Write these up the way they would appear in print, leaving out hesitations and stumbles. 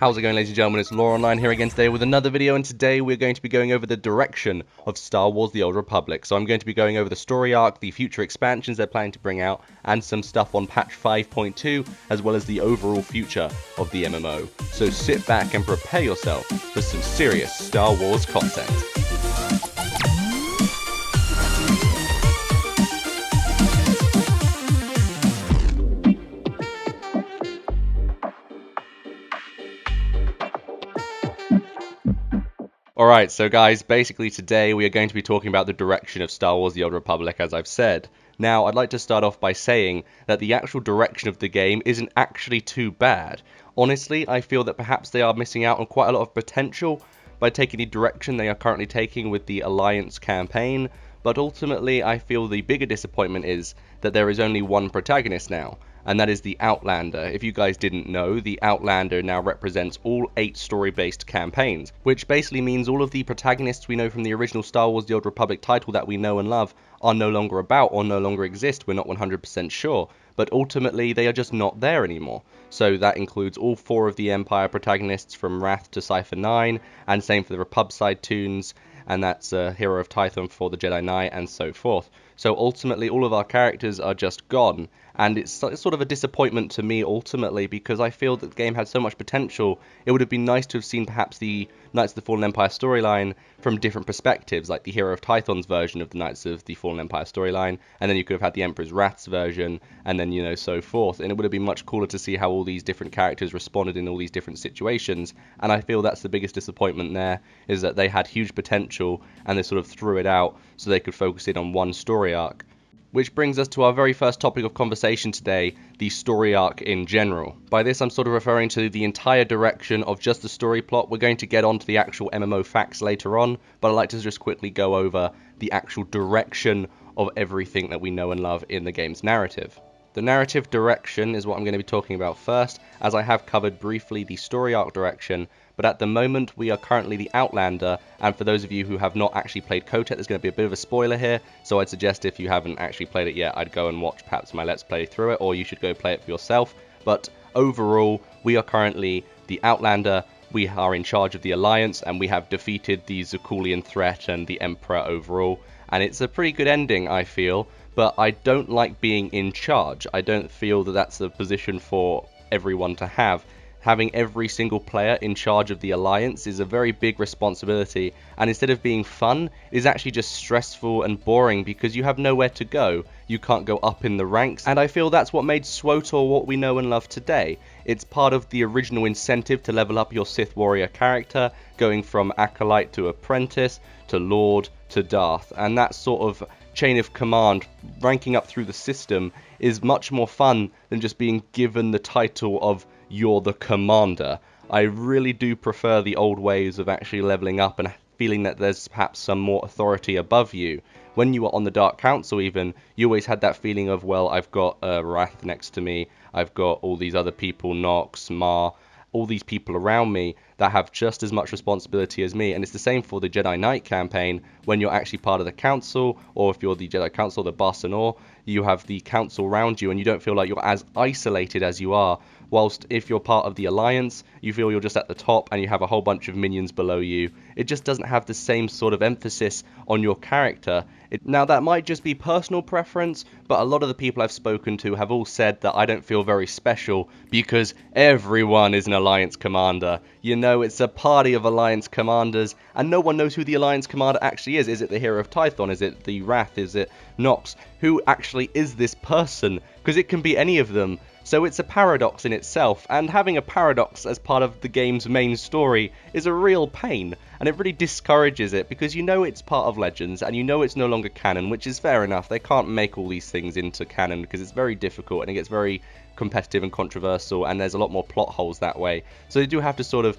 How's it going, ladies and gentlemen? It's LorOnline here again today with another video, and today we're going to be going over the direction of Star Wars The Old Republic. So I'm going to be going over the story arc, the future expansions they're planning to bring out, and some stuff on patch 5.2, as well as the overall future of the MMO. So sit back and prepare yourself for some serious Star Wars content. Alright, so guys, basically today we are going to be talking about the direction of Star Wars The Old Republic, as I've said. Now, I'd like to start off by saying that the actual direction of the game isn't actually too bad. Honestly, I feel that perhaps they are missing out on quite a lot of potential by taking the direction they are currently taking with the Alliance campaign, but ultimately I feel the bigger disappointment is that there is only one protagonist now, and that is the Outlander. If you guys didn't know, the Outlander now represents all 8 story-based campaigns, which basically means all of the protagonists we know from the original Star Wars The Old Republic title that we know and love are no longer about or no longer exist. We're not 100% sure, but ultimately they are just not there anymore. So that includes all 4 of the Empire protagonists from Wrath to Cypher 9, and same for the Repub side tunes, and that's Hero of Tython for the Jedi Knight, and so forth. So ultimately all of our characters are just gone, and it's sort of a disappointment to me ultimately, because I feel that the game had so much potential. It would have been nice to have seen perhaps the Knights of the Fallen Empire storyline from different perspectives, like the Hero of Tython's version of the Knights of the Fallen Empire storyline, and then you could have had the Emperor's Wrath's version, and then, you know, so forth. And it would have been much cooler to see how all these different characters responded in all these different situations, and I feel that's the biggest disappointment there, is that they had huge potential, and they sort of threw it out so they could focus in on one story arc. Which brings us to our very first topic of conversation today, the story arc in general. By this I'm sort of referring to the entire direction of just the story plot. We're going to get onto the actual MMO facts later on, but I'd like to just quickly go over the actual direction of everything that we know and love in the game's narrative. The narrative direction is what I'm going to be talking about first, as I have covered briefly the story arc direction, but at the moment we are currently the Outlander, and for those of you who have not actually played KOTOR, there's going to be a bit of a spoiler here, so I'd suggest if you haven't actually played it yet, I'd go and watch perhaps my Let's Play through it, or you should go play it for yourself. But overall, we are currently the Outlander, we are in charge of the Alliance, and we have defeated the Zukulian threat and the Emperor overall, and it's a pretty good ending, I feel. But I don't like being in charge. I don't feel that that's a position for everyone to have. Having every single player in charge of the Alliance is a very big responsibility, and instead of being fun, is actually just stressful and boring because you have nowhere to go. You can't go up in the ranks, and I feel that's what made SWTOR what we know and love today. It's part of the original incentive to level up your Sith warrior character, going from Acolyte to Apprentice, to Lord, to Darth, and that sort of chain of command, ranking up through the system, is much more fun than just being given the title of you're the commander. I really do prefer the old ways of actually leveling up and feeling that there's perhaps some more authority above you. When you were on the Dark Council even, you always had that feeling of, well, I've got Wrath next to me, I've got all these other people, Nox, Mar, all these people around me that have just as much responsibility as me. And it's the same for the Jedi Knight campaign. When you're actually part of the council, or if you're the Jedi Council, the bespoke, you have the council around you and you don't feel like you're as isolated as you are. Whilst if you're part of the Alliance, you feel you're just at the top and you have a whole bunch of minions below you. It just doesn't have the same sort of emphasis on your character. Now that might just be personal preference, but a lot of the people I've spoken to have all said that I don't feel very special because everyone is an Alliance commander. You know, it's a party of Alliance commanders, and no one knows who the Alliance commander actually is. Is it the Hero of Tython? Is it the Wrath? Is it Nox? Who actually is this person? Because it can be any of them. So it's a paradox in itself, and having a paradox as part of the game's main story is a real pain, and it really discourages it, because you know it's part of Legends, and you know it's no longer canon, which is fair enough. They can't make all these things into canon, because it's very difficult, and it gets very competitive and controversial, and there's a lot more plot holes that way. So they do have to sort of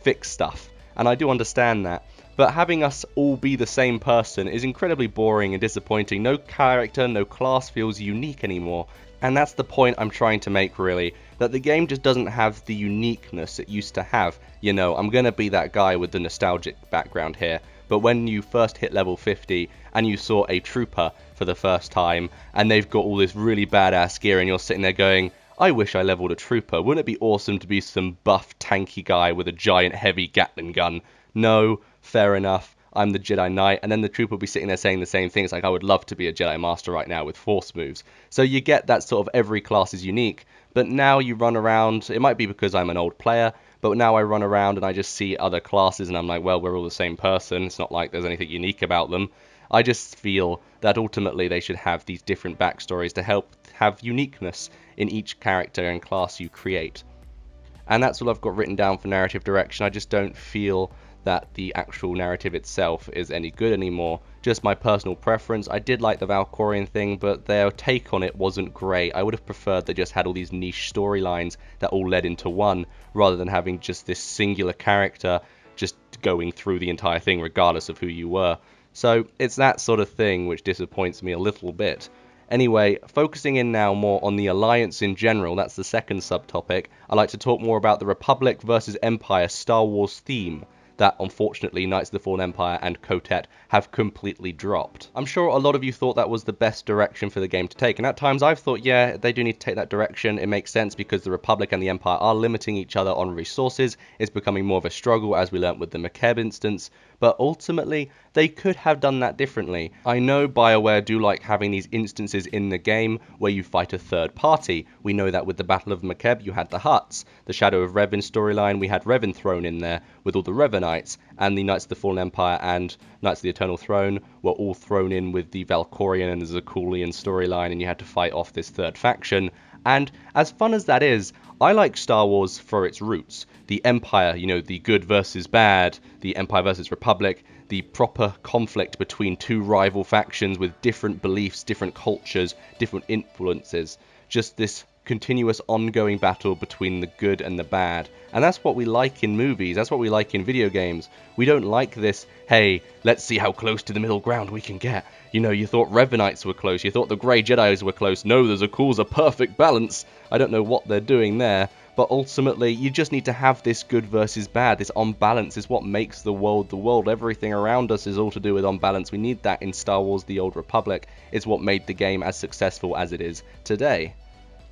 fix stuff, and I do understand that. But having us all be the same person is incredibly boring and disappointing. No character, no class feels unique anymore. And that's the point I'm trying to make, really, that the game just doesn't have the uniqueness it used to have. You know, I'm going to be that guy with the nostalgic background here, but when you first hit level 50 and you saw a trooper for the first time, and they've got all this really badass gear, and you're sitting there going, I wish I leveled a trooper. Wouldn't it be awesome to be some buff, tanky guy with a giant, heavy Gatling gun? No, fair enough. I'm the Jedi Knight, and then the trooper will be sitting there saying the same things, like I would love to be a Jedi Master right now with Force moves. So you get that sort of every class is unique, but now you run around, it might be because I'm an old player, but now I run around and I just see other classes and I'm like, well, we're all the same person, it's not like there's anything unique about them. I just feel that ultimately they should have these different backstories to help have uniqueness in each character and class you create. And that's all I've got written down for narrative direction. I just don't feel that the actual narrative itself is any good anymore. Just my personal preference. I did like the Valkorian thing, but their take on it wasn't great. I would have preferred they just had all these niche storylines that all led into one, rather than having just this singular character just going through the entire thing regardless of who you were. So it's that sort of thing which disappoints me a little bit. Anyway, focusing in now more on the Alliance in general, that's the second subtopic, I'd like to talk more about the Republic versus Empire Star Wars theme that unfortunately Knights of the Fallen Empire and KOTOR have completely dropped. I'm sure a lot of you thought that was the best direction for the game to take, and at times I've thought, yeah, they do need to take that direction. It makes sense because the Republic and the Empire are limiting each other on resources. It's becoming more of a struggle, as we learnt with the McKeb instance, but ultimately they could have done that differently. I know BioWare do like having these instances in the game where you fight a third party. We know that with the Battle of McKeb you had the Hutts. The Shadow of Revan storyline, we had Revan thrown in there with all the Revanites, and the Knights of the Fallen Empire and Knights of the Eternal Throne were all thrown in with the Valkorian and the Zakulian storyline, and you had to fight off this third faction. And as fun as that is, I like Star Wars for its roots. The Empire, you know, the good versus bad, the Empire versus Republic, the proper conflict between two rival factions with different beliefs, different cultures, different influences. Just this continuous ongoing battle between the good and the bad. And that's what we like in movies, that's what we like in video games. We don't like this, hey, let's see how close to the middle ground we can get. You know, you thought Revanites were close, you thought the Grey Jedis were close. No, there's a perfect balance. I don't know what they're doing there, but ultimately you just need to have this good versus bad. This on balance is what makes the world the world. Everything around us is all to do with on balance. We need that in Star Wars The Old Republic. It's what made the game as successful as it is today.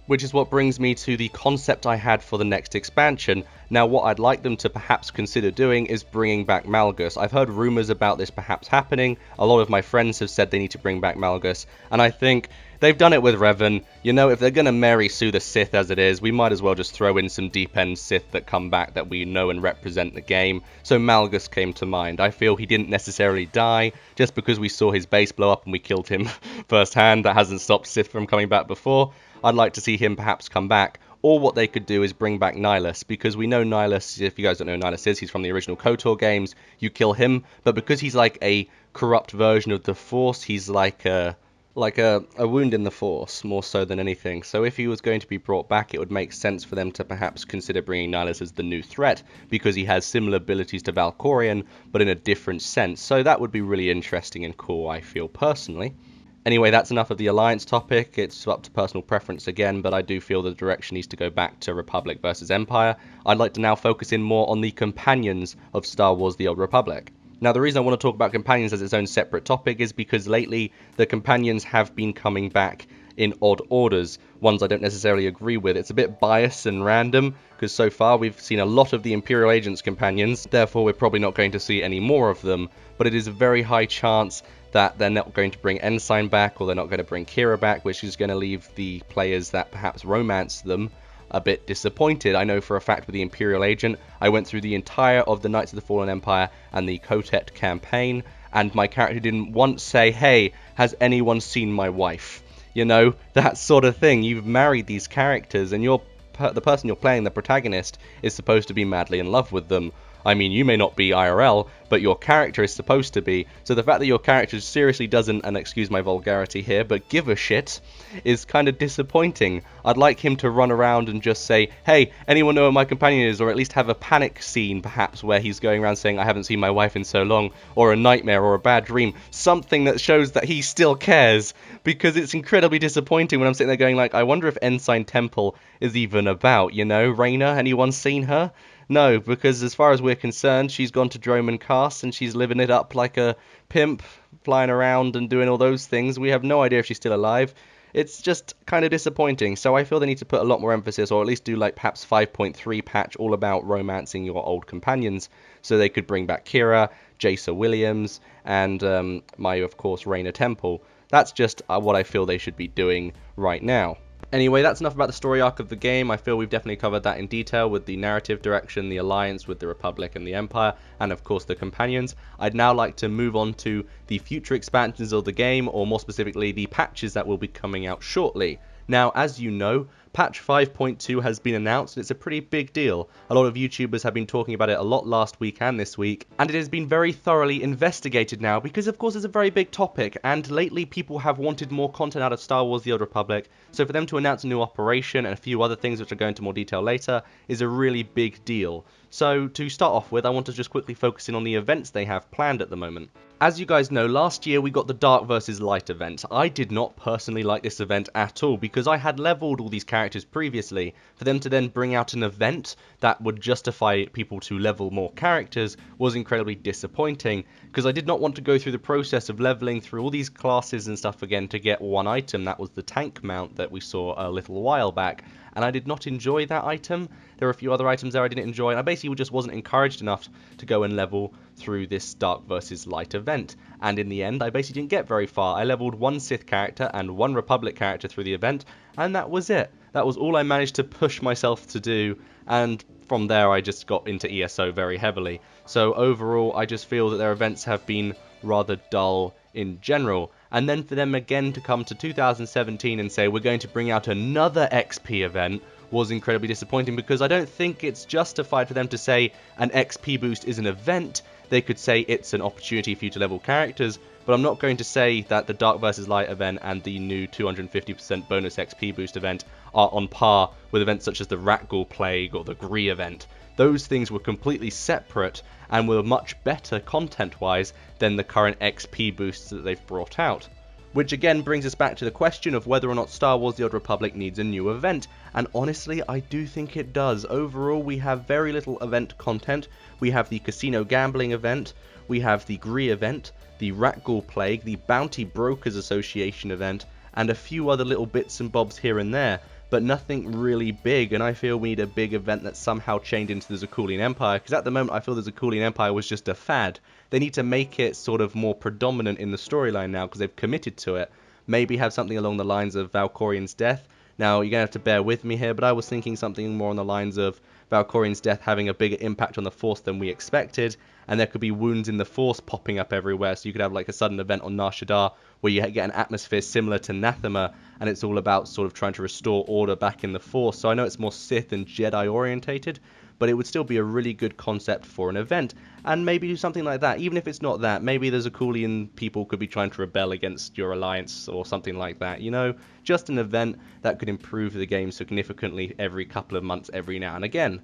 Which is what brings me to the concept I had for the next expansion. Now, what I'd like them to perhaps consider doing is bringing back Malgus. I've heard rumours about this perhaps happening. A lot of my friends have said they need to bring back Malgus, and I think they've done it with Revan. You know, if they're going to marry Sue the Sith as it is, we might as well just throw in some deep-end Sith that come back that we know and represent the game. So Malgus came to mind. I feel he didn't necessarily die just because we saw his base blow up and we killed him firsthand. That hasn't stopped Sith from coming back before. I'd like to see him perhaps come back, or what they could do is bring back Nihilus, because we know Nihilus, if you guys don't know who Nihilus is, he's from the original KOTOR games. You kill him, but because he's like a corrupt version of the Force, he's like a wound in the Force, more so than anything. So if he was going to be brought back, it would make sense for them to perhaps consider bringing Nihilus as the new threat, because he has similar abilities to Valkorian, but in a different sense. So that would be really interesting and cool, I feel personally. Anyway, that's enough of the Alliance topic. It's up to personal preference again, but I do feel the direction needs to go back to Republic versus Empire. I'd like to now focus in more on the companions of Star Wars The Old Republic. Now, the reason I want to talk about companions as its own separate topic is because lately the companions have been coming back in odd orders, ones I don't necessarily agree with. It's a bit biased and random, because so far we've seen a lot of the Imperial Agents companions, therefore we're probably not going to see any more of them, but it is a very high chance that they're not going to bring Ensign back, or they're not going to bring Kira back, which is going to leave the players that perhaps romance them a bit disappointed. I know for a fact with the Imperial Agent, I went through the entire of the Knights of the Fallen Empire and the KOTOR campaign, and my character didn't once say, hey, has anyone seen my wife? You know, that sort of thing. You've married these characters, and the person you're playing, the protagonist, is supposed to be madly in love with them. I mean, you may not be IRL, but your character is supposed to be. So the fact that your character seriously doesn't, and excuse my vulgarity here, but give a shit, is kind of disappointing. I'd like him to run around and just say, hey, anyone know where my companion is? Or at least have a panic scene, perhaps, where he's going around saying, I haven't seen my wife in so long, or a nightmare, or a bad dream. Something that shows that he still cares, because it's incredibly disappointing when I'm sitting there going like, I wonder if Ensign Temple is even about, you know? Reyna, anyone seen her? No, because as far as we're concerned, she's gone to Droman Cast and she's living it up like a pimp, flying around and doing all those things. We have no idea if she's still alive. It's just kind of disappointing, so I feel they need to put a lot more emphasis, or at least do like perhaps 5.3 patch all about romancing your old companions, so they could bring back Kira, Jace Williams, and my, of course, Raina Temple. That's just what I feel they should be doing right now. Anyway, that's enough about the story arc of the game. I feel we've definitely covered that in detail with the narrative direction, the alliance with the Republic and the Empire, and of course the companions. I'd now like to move on to the future expansions of the game, or more specifically the patches that will be coming out shortly. Now, as you know, patch 5.2 has been announced, and it's a pretty big deal. A lot of YouTubers have been talking about it a lot last week and this week, and it has been very thoroughly investigated now, because of course it's a very big topic, and lately people have wanted more content out of Star Wars The Old Republic, so for them to announce a new operation and a few other things which I'll go into more detail later is a really big deal. So to start off with, I want to just quickly focus in on the events they have planned at the moment. As you guys know, last year we got the Dark vs. Light event. I did not personally like this event at all, because I had leveled all these characters previously. For them to then bring out an event that would justify people to level more characters was incredibly disappointing, because I did not want to go through the process of leveling through all these classes and stuff again to get one item. That was the tank mount that we saw a little while back, and I did not enjoy that item. There were a few other items there I didn't enjoy, and I basically just wasn't encouraged enough to go and level through this Dark vs. Light event. And in the end, I basically didn't get very far. I leveled one Sith character and one Republic character through the event, and that was it. That was all I managed to push myself to do, and from there I just got into ESO very heavily. So overall, I just feel that their events have been rather dull in general. And then for them again to come to 2017 and say we're going to bring out another XP event was incredibly disappointing, because I don't think it's justified for them to say an XP boost is an event. They could say it's an opportunity for you to level characters, but I'm not going to say that the Dark vs. Light event and the new 250% bonus XP boost event are on par with events such as the Rakghoul Plague or the Gree event. Those things were completely separate and were much better content-wise than the current XP boosts that they've brought out. Which again brings us back to the question of whether or not Star Wars The Old Republic needs a new event, and honestly I do think it does. Overall we have very little event content. We have the Casino Gambling event, we have the Gree event, the Rakghoul Plague, the Bounty Brokers Association event, and a few other little bits and bobs here and there, but nothing really big, and I feel we need a big event that somehow chained into the Zakuulian Empire, because at the moment I feel the Zakuulian Empire was just a fad. They need to make it sort of more predominant in the storyline now, because they've committed to it. Maybe have something along the lines of Valkorian's death. Now, you're going to have to bear with me here, but I was thinking something more on the lines of Valkorian's death having a bigger impact on the Force than we expected, and there could be wounds in the Force popping up everywhere, so you could have like a sudden event on Nar Shaddaa where you get an atmosphere similar to Nathema, and it's all about sort of trying to restore order back in the Force. So I know it's more Sith and Jedi orientated, but it would still be a really good concept for an event, and maybe do something like that. Even if it's not that, maybe the Zakuulian people could be trying to rebel against your alliance or something like that, you know? Just an event that could improve the game significantly every couple of months, every now and again.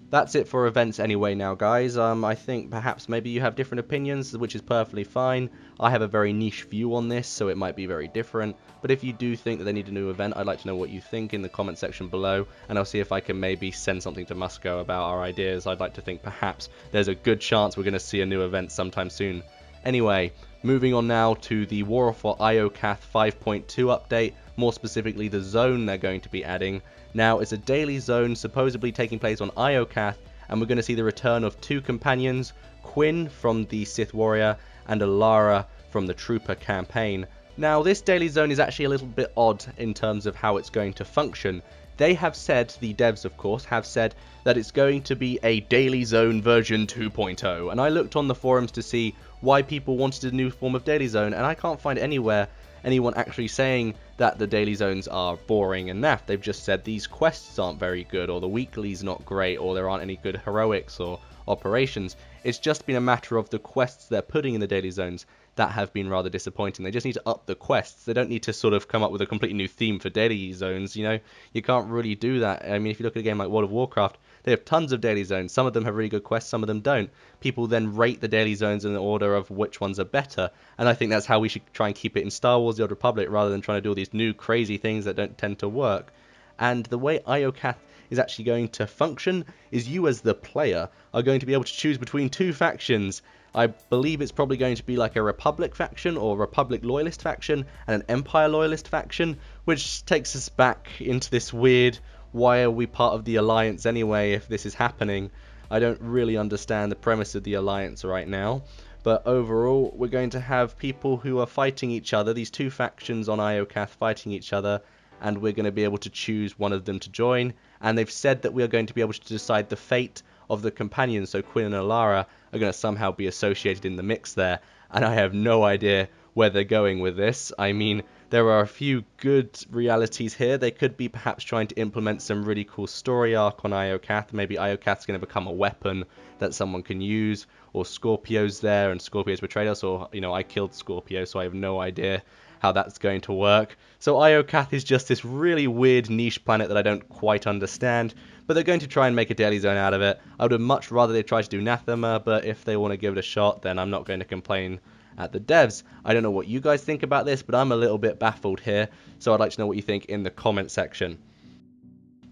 That's it for events anyway now, guys. I think perhaps maybe you have different opinions, which is perfectly fine. I have a very niche view on this, so it might be very different. But if you do think that they need a new event, I'd like to know what you think in the comment section below, and I'll see if I can maybe send something to Musco about our ideas. I'd like to think perhaps there's a good chance we're going to see a new event sometime soon. Anyway, moving on now to the War for Iokath 5.2 update, more specifically the zone they're going to be adding. Now, it's a daily zone supposedly taking place on Iokath, and we're going to see the return of two companions, Quinn from the Sith Warrior and Alara from the Trooper campaign. Now, this daily zone is actually a little bit odd in terms of how it's going to function. They have said, the devs of course, have said that it's going to be a daily zone version 2.0, and I looked on the forums to see why people wanted a new form of daily zone, and I can't find anywhere anyone actually saying that the daily zones are boring and naff. They've just said these quests aren't very good, or the weekly's not great, or there aren't any good heroics or operations. It's just been a matter of the quests they're putting in the daily zones that have been rather disappointing. They just need to up the quests. They don't need to sort of come up with a completely new theme for daily zones, you know? You can't really do that. I mean, if you look at a game like World of Warcraft, they have tons of daily zones. Some of them have really good quests, some of them don't. People then rate the daily zones in the order of which ones are better, and I think that's how we should try and keep it in Star Wars The Old Republic, rather than trying to do all these new crazy things that don't tend to work. And the way Iokath is actually going to function is you as the player are going to be able to choose between two factions. I believe it's probably going to be like a Republic faction or Republic Loyalist faction and an Empire Loyalist faction, which takes us back into this weird, why are we part of the Alliance anyway if this is happening? I don't really understand the premise of the Alliance right now. But overall, we're going to have people who are fighting each other, these two factions on Iocath fighting each other, and we're going to be able to choose one of them to join. And they've said that we are going to be able to decide the fate of the companions, so Quinn and Alara are going to somehow be associated in the mix there. And I have no idea where they're going with this. I mean, there are a few good realities here. They could be perhaps trying to implement some really cool story arc on Iocath. Maybe Iocath's going to become a weapon that someone can use, or Scorpio's there and Scorpio's betrayed us, or, you know, I killed Scorpio, so I have no idea how that's going to work. So Iocath is just this really weird niche planet that I don't quite understand, but they're going to try and make a daily zone out of it. I would have much rather they try to do Nathema, but if they want to give it a shot, then I'm not going to complain at the devs. I don't know what you guys think about this, but I'm a little bit baffled here, so I'd like to know what you think in the comment section.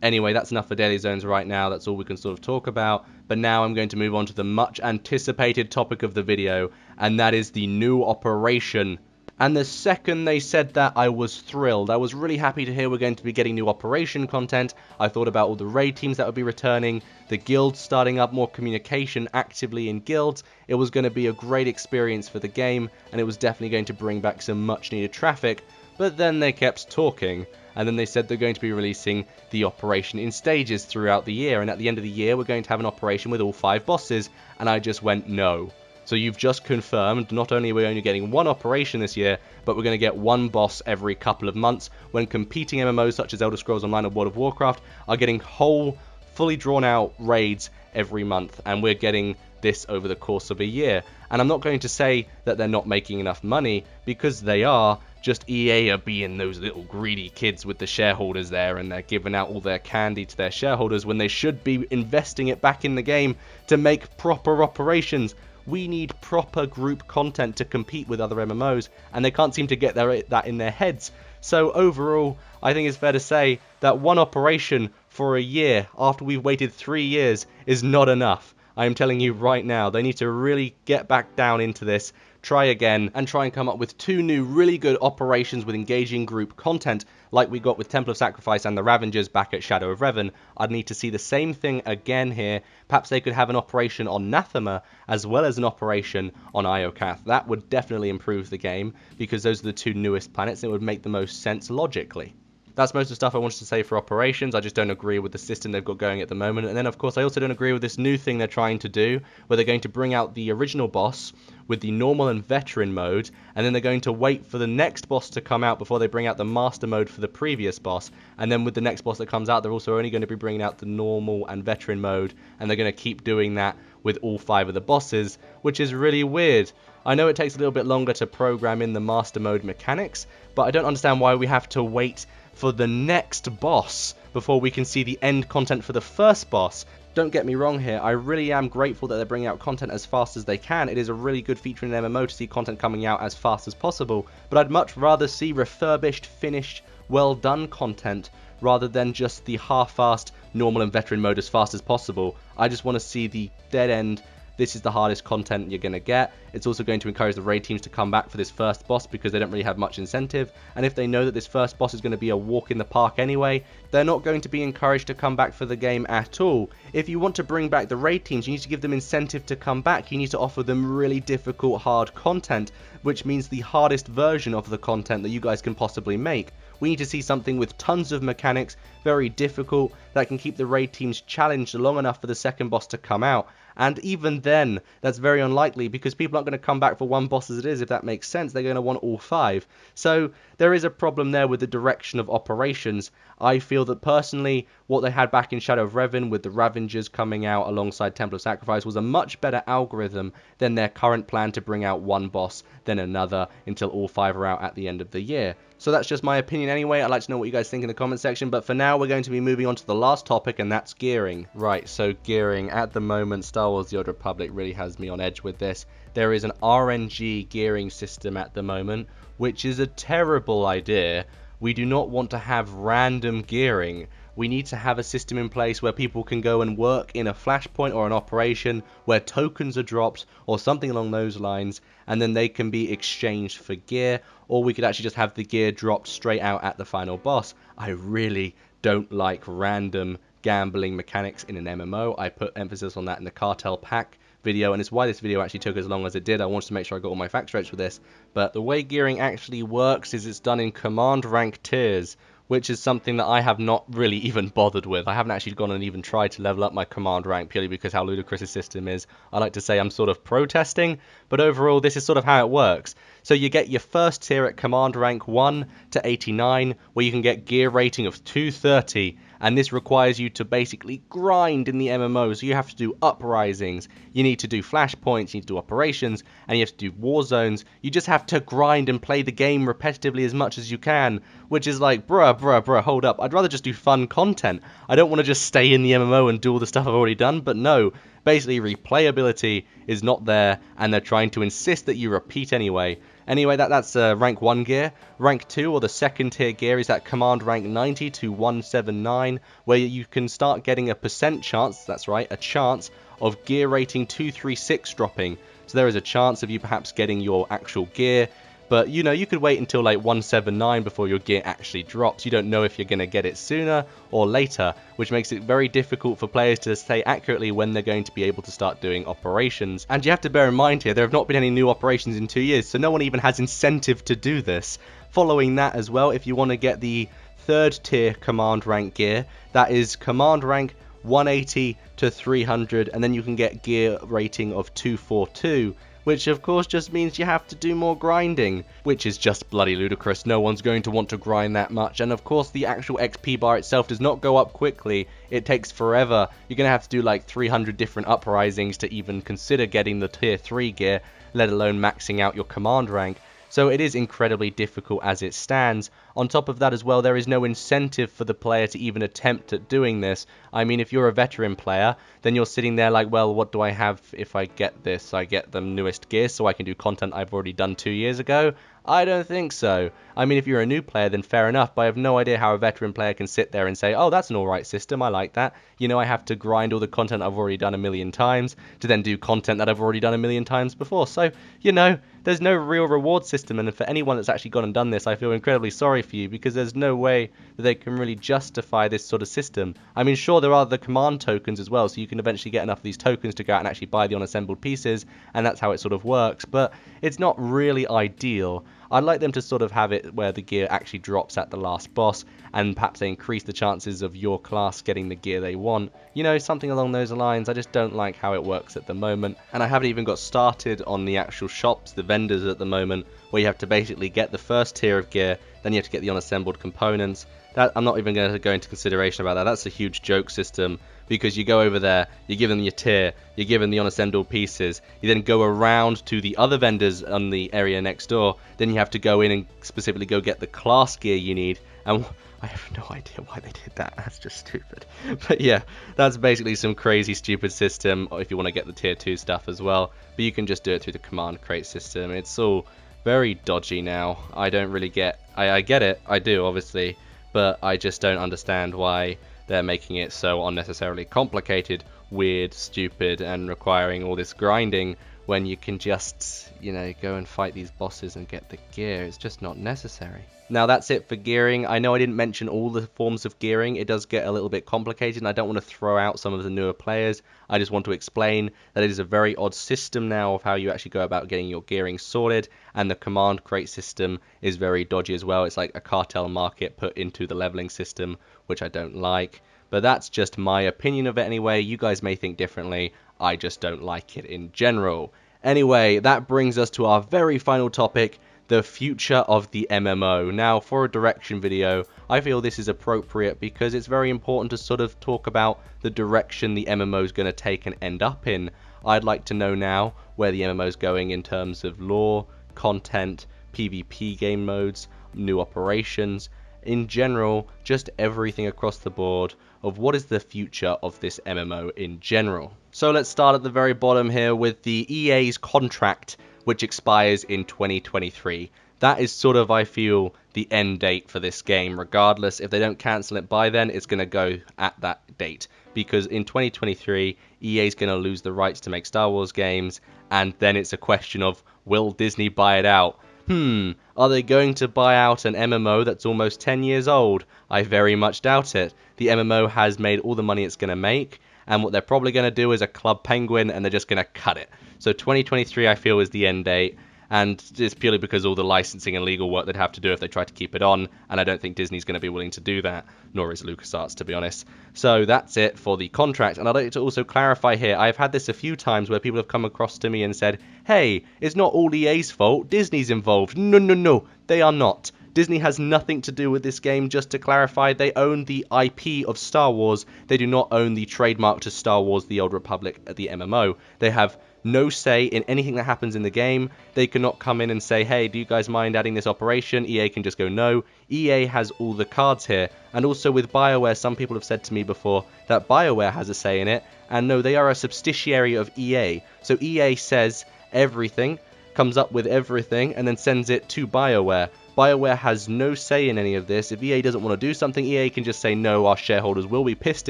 Anyway, that's enough for daily zones right now. That's all we can sort of talk about. But now I'm going to move on to the much anticipated topic of the video, and that is the new operation. And the second they said that, I was thrilled. I was really happy to hear we're going to be getting new operation content. I thought about all the raid teams that would be returning, the guilds starting up more communication actively in guilds. It was going to be a great experience for the game, and it was definitely going to bring back some much needed traffic. But then they kept talking, and then they said they're going to be releasing the operation in stages throughout the year, and at the end of the year we're going to have an operation with all 5 bosses, and I just went no. So you've just confirmed not only are we only getting 1 operation this year, but we're going to get 1 boss every couple of months, when competing MMOs such as Elder Scrolls Online and World of Warcraft are getting whole, fully drawn out raids every month, and we're getting this over the course of a year. And I'm not going to say that they're not making enough money, because they are. Just EA are being those little greedy kids with the shareholders there, and they're giving out all their candy to their shareholders when they should be investing it back in the game to make proper operations. We need proper group content to compete with other MMOs, and they can't seem to get that in their heads. So overall, I think it's fair to say that 1 operation for a year after we've waited 3 years is not enough. I am telling you right now, they need to really get back down into this, try again, and try and come up with 2 new really good operations with engaging group content, like we got with Temple of Sacrifice and the Ravengers back at Shadow of Revan. I'd need to see the same thing again here. Perhaps they could have an operation on Nathema, as well as an operation on Iocath. That would definitely improve the game, because those are the 2 newest planets, and it would make the most sense logically. That's most of the stuff I wanted to say for operations. I just don't agree with the system they've got going at the moment. And then, of course, I also don't agree with this new thing they're trying to do, where they're going to bring out the original boss with the normal and veteran mode, and then they're going to wait for the next boss to come out before they bring out the master mode for the previous boss. And then with the next boss that comes out, they're also only going to be bringing out the normal and veteran mode, and they're going to keep doing that with all 5 of the bosses, which is really weird. I know it takes a little bit longer to program in the master mode mechanics, but I don't understand why we have to wait for the next boss before we can see the end content for the first boss. Don't get me wrong here, I really am grateful that they're bringing out content as fast as they can. It is a really good feature in an MMO to see content coming out as fast as possible, but I'd much rather see refurbished, finished, well done content rather than just the half-assed normal and veteran mode as fast as possible. I just want to see the dead end. This is the hardest content you're going to get. It's also going to encourage the raid teams to come back for this first boss, because they don't really have much incentive. And if they know that this first boss is going to be a walk in the park anyway, they're not going to be encouraged to come back for the game at all. If you want to bring back the raid teams, you need to give them incentive to come back. You need to offer them really difficult, hard content, which means the hardest version of the content that you guys can possibly make. We need to see something with tons of mechanics, very difficult, that can keep the raid teams challenged long enough for the second boss to come out. And even then, that's very unlikely, because people aren't going to come back for 1 boss as it is, if that makes sense. They're going to want all 5. So there is a problem there with the direction of operations. I feel that personally, what they had back in Shadow of Revan with the Ravengers coming out alongside Temple of Sacrifice was a much better algorithm than their current plan to bring out 1 boss, then another, until all 5 are out at the end of the year. So that's just my opinion anyway. I'd like to know what you guys think in the comment section, but for now we're going to be moving on to the last topic, and that's gearing. Right, so gearing. At the moment, Star Wars The Old Republic really has me on edge with this. There is an RNG gearing system at the moment, which is a terrible idea. We do not want to have random gearing. we need to have a system in place where people can go and work in a flashpoint or an operation where tokens are dropped or something along those lines, and then they can be exchanged for gear, or we could actually just have the gear dropped straight out at the final boss. I really don't like random gambling mechanics in an MMO. I put emphasis on that in the Cartel Pack video, and it's why this video actually took as long as it did. I wanted to make sure I got all my facts straight with this. But the way gearing actually works is it's done in command rank tiers, which is something that I have not really even bothered with. I haven't actually gone and even tried to level up my command rank purely because how ludicrous the system is. I like to say I'm sort of protesting, but overall this is sort of how it works. So you get your first tier at command rank 1 to 89, where you can get gear rating of 230, and this requires you to basically grind in the MMO. So you have to do uprisings, you need to do flashpoints, you need to do operations, and you have to do war zones. You just have to grind and play the game repetitively as much as you can, which is like, bruh, hold up. I'd rather just do fun content. I don't want to just stay in the MMO and do all the stuff I've already done, but no. Basically, replayability is not there, and they're trying to insist that you repeat anyway. Anyway, that's rank 1 gear. Rank 2, or the second tier gear, is at command rank 90 to 179, where you can start getting a percent chance, that's right, a chance, of gear rating 236 dropping. So there is a chance of you perhaps getting your actual gear, but you know, you could wait until like 179 before your gear actually drops. You don't know if you're going to get it sooner or later, which makes it very difficult for players to say accurately when they're going to be able to start doing operations. And you have to bear in mind here, there have not been any new operations in 2 years, so no one even has incentive to do this. Following that as well, if you want to get the third tier command rank gear, that is command rank 180 to 300, and then you can get gear rating of 242. Which of course just means you have to do more grinding, which is just bloody ludicrous. No one's going to want to grind that much, and of course the actual XP bar itself does not go up quickly. It takes forever. You're going to have to do like 300 different uprisings to even consider getting the tier 3 gear, let alone maxing out your command rank. So it is incredibly difficult as it stands. On top of that as well, there is no incentive for the player to even attempt at doing this. I mean, if you're a veteran player, then you're sitting there like, well, what do I have if I get this? I get the newest gear so I can do content I've already done 2 years ago? I don't think so. I mean, if you're a new player, then fair enough, but I have no idea how a veteran player can sit there and say, oh, that's an alright system, I like that. You know, I have to grind all the content I've already done a million times to then do content that I've already done a million times before. So, you know, there's no real reward system, and for anyone that's actually gone and done this, I feel incredibly sorry for you, because there's no way that they can really justify this sort of system. I mean, sure, there are the command tokens as well, so you can eventually get enough of these tokens to go out and actually buy the unassembled pieces, and that's how it sort of works, but it's not really ideal. I'd like them to sort of have it where the gear actually drops at the last boss, and perhaps they increase the chances of your class getting the gear they want. You know, something along those lines. I just don't like how it works at the moment, and I haven't even got started on the actual shops, the vendors at the moment, where you have to basically get the first tier of gear, then you have to get the unassembled components. That, I'm not even going to go into consideration about that. That's a huge joke system, because you go over there, you give them your tier, you give them the unassembled pieces, you then go around to the other vendors on the area next door, then you have to go in and specifically go get the class gear you need, and I have no idea why they did that. That's just stupid. But yeah, that's basically some crazy stupid system if you want to get the tier 2 stuff as well, but you can just do it through the command crate system. It's all very dodgy now. I don't really get, I get it, I do obviously, but I just don't understand why they're making it so unnecessarily complicated, weird, stupid, and requiring all this grinding when you can just, you know, go and fight these bosses and get the gear. It's just not necessary. Now that's it for gearing. I know I didn't mention all the forms of gearing. It does get a little bit complicated, and I don't want to throw out some of the newer players. I just want to explain that it is a very odd system now of how you actually go about getting your gearing sorted, and the command crate system is very dodgy as well. It's like a cartel market put into the leveling system, which I don't like. But that's just my opinion of it anyway. You guys may think differently. I just don't like it in general. Anyway, that brings us to our very final topic, the future of the MMO. Now, for a direction video, I feel this is appropriate because it's very important to sort of talk about the direction the MMO is going to take and end up in. I'd like to know now where the MMO is going in terms of lore, content, PvP game modes, new operations, in general, just everything across the board of what is the future of this MMO in general. So let's start at the very bottom here with the EA's contract, which expires in 2023. that is sort of, I feel, the end date for this game. Regardless, if they don't cancel it by then, it's going to go at that date. Because in 2023, EA is going to lose the rights to make Star Wars games, and then it's a question of, will Disney buy it out? Are they going to buy out an MMO that's almost 10 years old? I very much doubt it. The MMO has made all the money it's going to make, and what they're probably going to do is a Club Penguin, and they're just going to cut it. So 2023, I feel, is the end date, and it's purely because all the licensing and legal work they'd have to do if they try to keep it on, and I don't think Disney's going to be willing to do that, nor is LucasArts, to be honest. So that's it for the contract, and I'd like to also clarify here, I've had this a few times where people have come across to me and said, hey, it's not all EA's fault, Disney's involved. No, they are not. Disney has nothing to do with this game. Just to clarify, they own the IP of Star Wars. They do not own the trademark to Star Wars The Old Republic, the MMO. They have no say in anything that happens in the game. They cannot come in and say, hey, do you guys mind adding this operation? EA can just go, no. EA has all the cards here. And also with BioWare, some people have said to me before that BioWare has a say in it. And no, they are a subsidiary of EA. So EA says everything, comes up with everything, and then sends it to BioWare. BioWare has no say in any of this. If EA doesn't want to do something, EA can just say, no, our shareholders will be pissed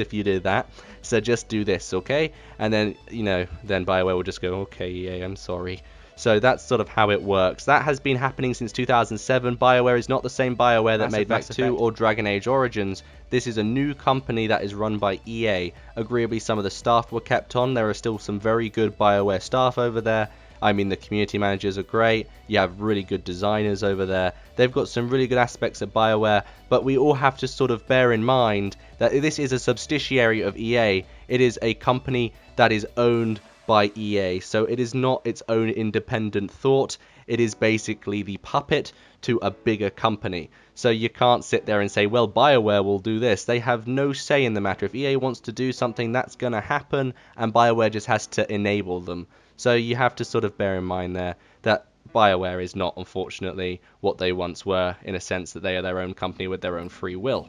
if you did that, so just do this, okay? And then, then BioWare will just go, okay, EA, I'm sorry. So that's sort of how it works. That has been happening since 2007. BioWare is not the same BioWare that made Mass 2 or Dragon Age Origins. This is a new company that is run by EA. Agreeably, some of the staff were kept on. There are still some very good BioWare staff over there. I mean, the community managers are great. You have really good designers over there. They've got some really good aspects of BioWare, but we all have to sort of bear in mind that this is a subsidiary of EA. It is a company that is owned by EA, so it is not its own independent thought. It is basically the puppet to a bigger company. So you can't sit there and say, well, BioWare will do this. They have no say in the matter. If EA wants to do something, that's going to happen, and BioWare just has to enable them. So you have to sort of bear in mind there that BioWare is not, unfortunately, what they once were, in a sense that they are their own company with their own free will.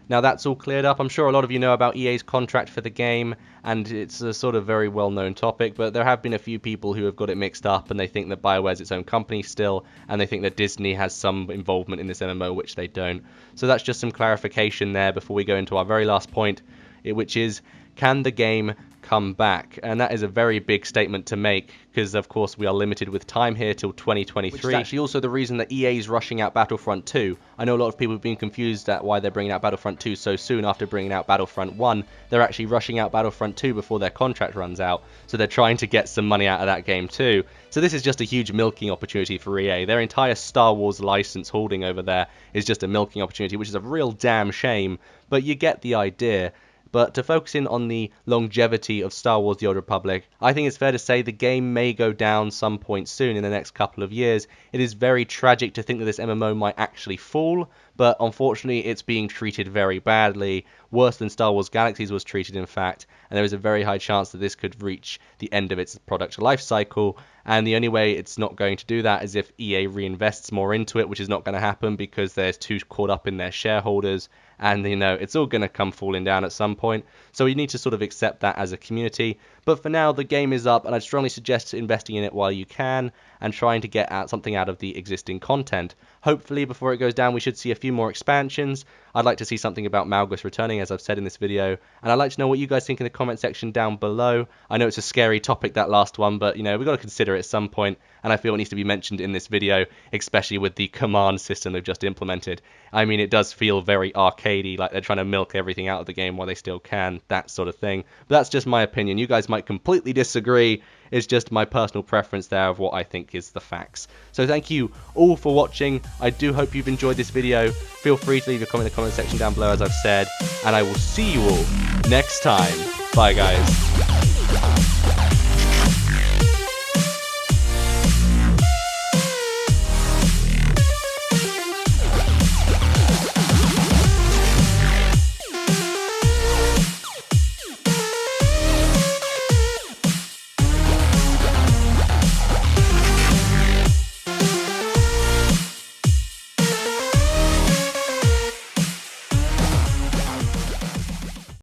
Now that's all cleared up. I'm sure a lot of you know about EA's contract for the game, and it's a sort of very well-known topic, but there have been a few people who have got it mixed up, and they think that BioWare's its own company still, and they think that Disney has some involvement in this MMO, which they don't. So that's just some clarification there before we go into our very last point, which is, can the game come back? And that is a very big statement to make, because of course we are limited with time here till 2023. Which is actually also the reason that EA is rushing out Battlefront 2. I know a lot of people have been confused at why they're bringing out Battlefront 2 so soon after bringing out Battlefront 1. They're actually rushing out Battlefront 2 before their contract runs out, so they're trying to get some money out of that game too. So this is just a huge milking opportunity for EA. Their entire Star Wars license holding over there is just a milking opportunity, which is a real damn shame, but you get the idea. But to focus in on the longevity of Star Wars The Old Republic, I think it's fair to say the game may go down some point soon in the next couple of years. It is very tragic to think that this MMO might actually fall, but unfortunately it's being treated very badly, worse than Star Wars Galaxies was treated in fact, and there is a very high chance that this could reach the end of its product life cycle, and the only way it's not going to do that is if EA reinvests more into it, which is not going to happen because they're too caught up in their shareholders, and it's all going to come falling down at some point, so you need to sort of accept that as a community. But for now, the game is up, and I'd strongly suggest investing in it while you can, and trying to get something out of the existing content. Hopefully, before it goes down, we should see a few more expansions. I'd like to see something about Malgus returning, as I've said in this video, and I'd like to know what you guys think in the comment section down below. I know it's a scary topic, that last one, but, we've got to consider it at some point, and I feel it needs to be mentioned in this video, especially with the command system they've just implemented. I mean, it does feel very arcadey, like they're trying to milk everything out of the game while they still can, that sort of thing. But that's just my opinion. You guys might completely disagree. It's just my personal preference there of what I think is the facts. So thank you all for watching. I do hope you've enjoyed this video. Feel free to leave a comment in the comment section down below, as I've said, and I will see you all next time. Bye, guys.